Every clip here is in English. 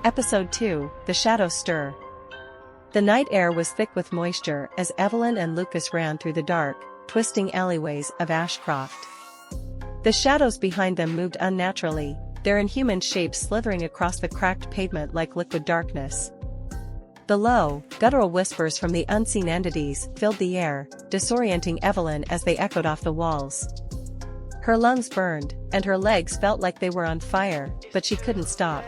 Episode 2, The Shadows Stir. The night air was thick with moisture as Evelyn and Lucas ran through the dark, twisting alleyways of Ashcroft. The shadows behind them moved unnaturally, their inhuman shapes slithering across the cracked pavement like liquid darkness. The low, guttural whispers from the unseen entities filled the air, disorienting Evelyn as they echoed off the walls. Her lungs burned, and her legs felt like they were on fire, but she couldn't stop.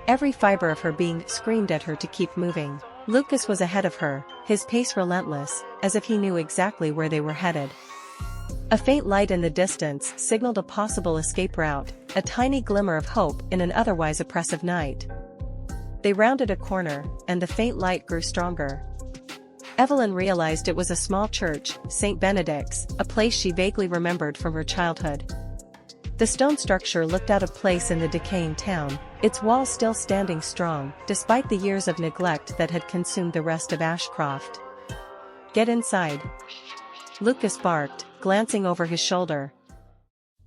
Every fiber of her being screamed at her to keep moving. Lucas was ahead of her, his pace relentless, as if he knew exactly where they were headed. A faint light in the distance signaled a possible escape route, a tiny glimmer of hope in an otherwise oppressive night. They rounded a corner, and the faint light grew stronger. Evelyn realized it was a small church, St. Benedict's, a place she vaguely remembered from her childhood. The stone structure looked out of place in the decaying town, its walls still standing strong, despite the years of neglect that had consumed the rest of Ashcroft. "Get inside," Lucas barked, glancing over his shoulder.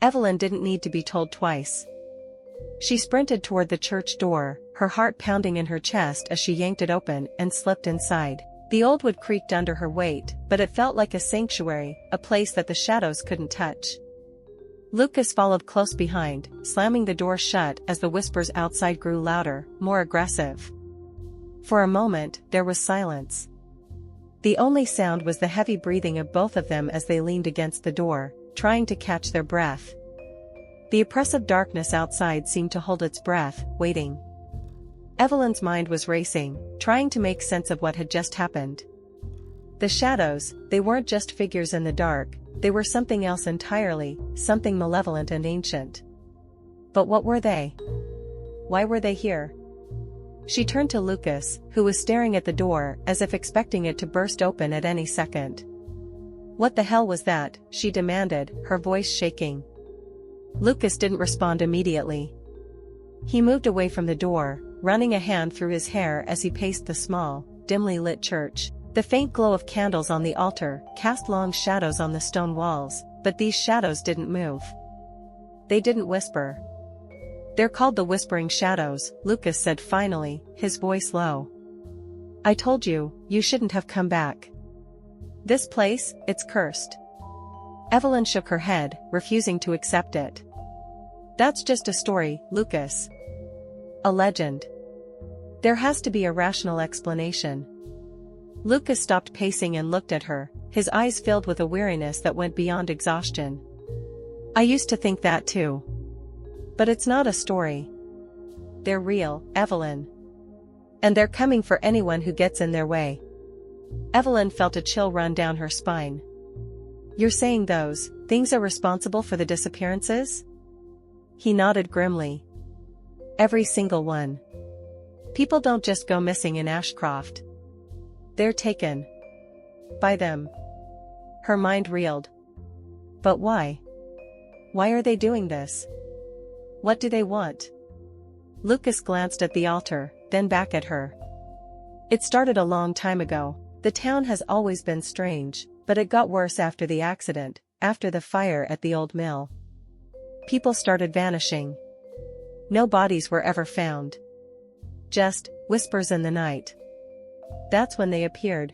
Evelyn didn't need to be told twice. She sprinted toward the church door, her heart pounding in her chest as she yanked it open and slipped inside. The old wood creaked under her weight, but it felt like a sanctuary, a place that the shadows couldn't touch. Lucas followed close behind, slamming the door shut as the whispers outside grew louder, more aggressive. For a moment, there was silence. The only sound was the heavy breathing of both of them as they leaned against the door, trying to catch their breath. The oppressive darkness outside seemed to hold its breath, waiting. Evelyn's mind was racing, trying to make sense of what had just happened. The shadows, they weren't just figures in the dark, they were something else entirely, something malevolent and ancient. But what were they? Why were they here? She turned to Lucas, who was staring at the door as if expecting it to burst open at any second. "What the hell was that?" she demanded, her voice shaking. Lucas didn't respond immediately. He moved away from the door, running a hand through his hair as he paced the small, dimly lit church. The faint glow of candles on the altar cast long shadows on the stone walls, but these shadows didn't move. They didn't whisper. "They're called the Whispering Shadows," Lucas said finally, his voice low. "I told you, you shouldn't have come back. This place, it's cursed." Evelyn shook her head, refusing to accept it. "That's just a story, Lucas. A legend. There has to be a rational explanation." Lucas stopped pacing and looked at her, his eyes filled with a weariness that went beyond exhaustion. "I used to think that too. But it's not a story. They're real, Evelyn. And they're coming for anyone who gets in their way." Evelyn felt a chill run down her spine. "You're saying those things are responsible for the disappearances?" He nodded grimly. "Every single one. People don't just go missing in Ashcroft. They're taken. By them." Her mind reeled. But why? Why are they doing this? What do they want? Lucas glanced at the altar, then back at her. "It started a long time ago. The town has always been strange, but it got worse after the accident, after the fire at the old mill. People started vanishing. No bodies were ever found. Just whispers in the night. That's when they appeared."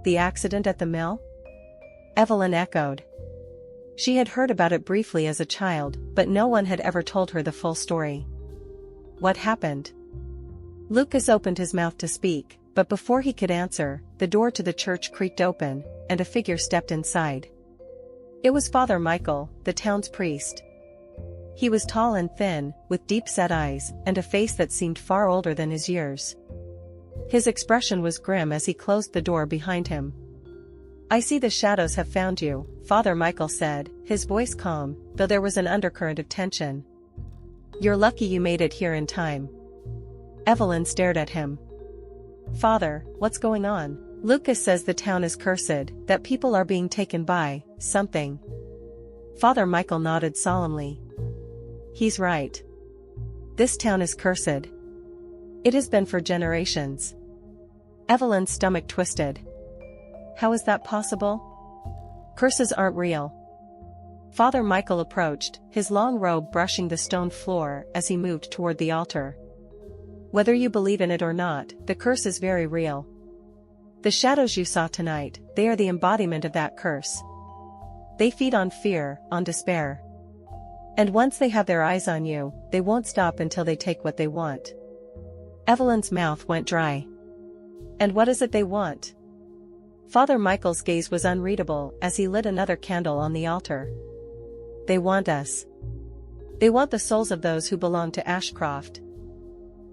"The accident at the mill?" Evelyn echoed. She had heard about it briefly as a child, but no one had ever told her the full story. "What happened?" Lucas opened his mouth to speak, but before he could answer, the door to the church creaked open, and a figure stepped inside. It was Father Michael, the town's priest. He was tall and thin, with deep-set eyes, and a face that seemed far older than his years. His expression was grim as he closed the door behind him. "I see the shadows have found you," Father Michael said, his voice calm, though there was an undercurrent of tension. "You're lucky you made it here in time." Evelyn stared at him. "Father, what's going on?" "Lucas says the town is cursed, that people are being taken by something." Father Michael nodded solemnly. "He's right. This town is cursed. It has been for generations." Evelyn's stomach twisted. "How is that possible? Curses aren't real." Father Michael approached, his long robe brushing the stone floor as he moved toward the altar. Whether you believe in it or not, the curse is very real. The shadows you saw tonight, they are the embodiment of that curse. They feed on fear, on despair. And once they have their eyes on you, they won't stop until they take what they want. Evelyn's mouth went dry. And what is it they want? Father Michael's gaze was unreadable as he lit another candle on the altar. They want us. They want the souls of those who belong to Ashcroft.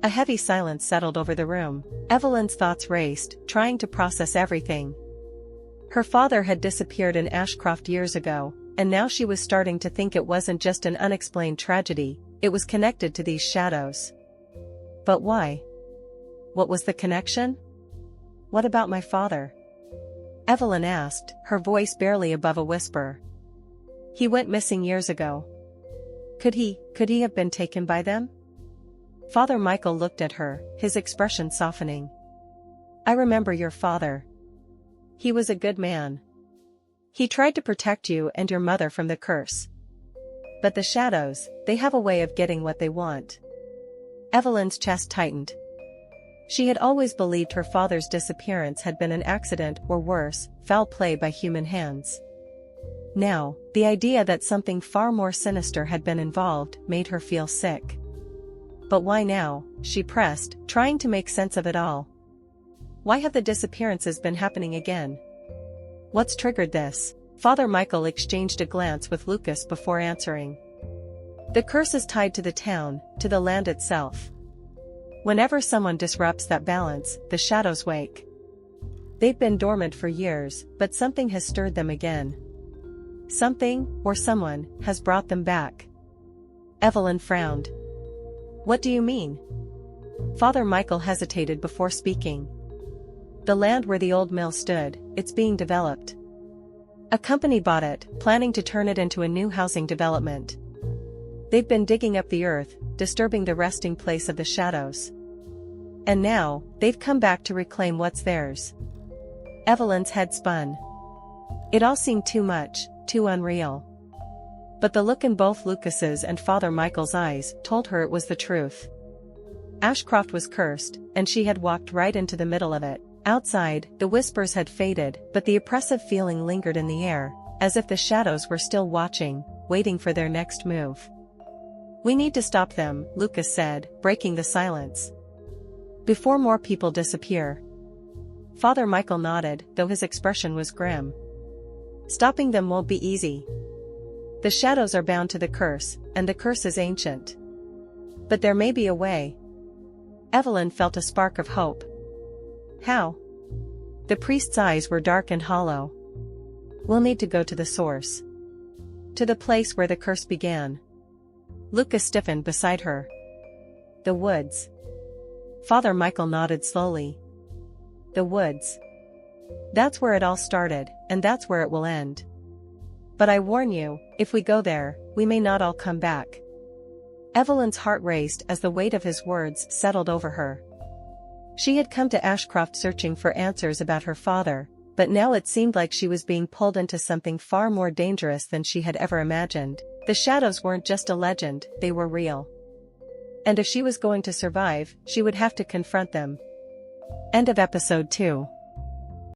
A heavy silence settled over the room. Evelyn's thoughts raced, trying to process everything. Her father had disappeared in Ashcroft years ago, and now she was starting to think it wasn't just an unexplained tragedy, it was connected to these shadows. But why? What was the connection? What about my father? Evelyn asked, her voice barely above a whisper. He went missing years ago. Could he have been taken by them? Father Michael looked at her, his expression softening. I remember your father. He was a good man. He tried to protect you and your mother from the curse. But the shadows, they have a way of getting what they want. Evelyn's chest tightened. She had always believed her father's disappearance had been an accident or worse, foul play by human hands. Now, the idea that something far more sinister had been involved made her feel sick. But why now? She pressed, trying to make sense of it all. Why have the disappearances been happening again? What's triggered this? Father Michael exchanged a glance with Lucas before answering. The curse is tied to the town, to the land itself. Whenever someone disrupts that balance, the shadows wake. They've been dormant for years, but something has stirred them again. Something, or someone, has brought them back. Evelyn frowned. What do you mean? Father Michael hesitated before speaking. The land where the old mill stood, it's being developed. A company bought it, planning to turn it into a new housing development. They've been digging up the earth, disturbing the resting place of the shadows. And now, they've come back to reclaim what's theirs. Evelyn's head spun. It all seemed too much, too unreal. But the look in both Lucas's and Father Michael's eyes told her it was the truth. Ashcroft was cursed, and she had walked right into the middle of it. Outside, the whispers had faded, but the oppressive feeling lingered in the air, as if the shadows were still watching, waiting for their next move. We need to stop them, Lucas said, breaking the silence. Before more people disappear. Father Michael nodded, though his expression was grim. Stopping them won't be easy. The shadows are bound to the curse, and the curse is ancient. But there may be a way. Evelyn felt a spark of hope. How? The priest's eyes were dark and hollow. We'll need to go to the source. To the place where the curse began. Lucas stiffened beside her. The woods. Father Michael nodded slowly. The woods. That's where it all started, and that's where it will end. But I warn you, if we go there, we may not all come back. Evelyn's heart raced as the weight of his words settled over her. She had come to Ashcroft searching for answers about her father, but now it seemed like she was being pulled into something far more dangerous than she had ever imagined. The shadows weren't just a legend, they were real. And if she was going to survive, she would have to confront them. End of episode 2.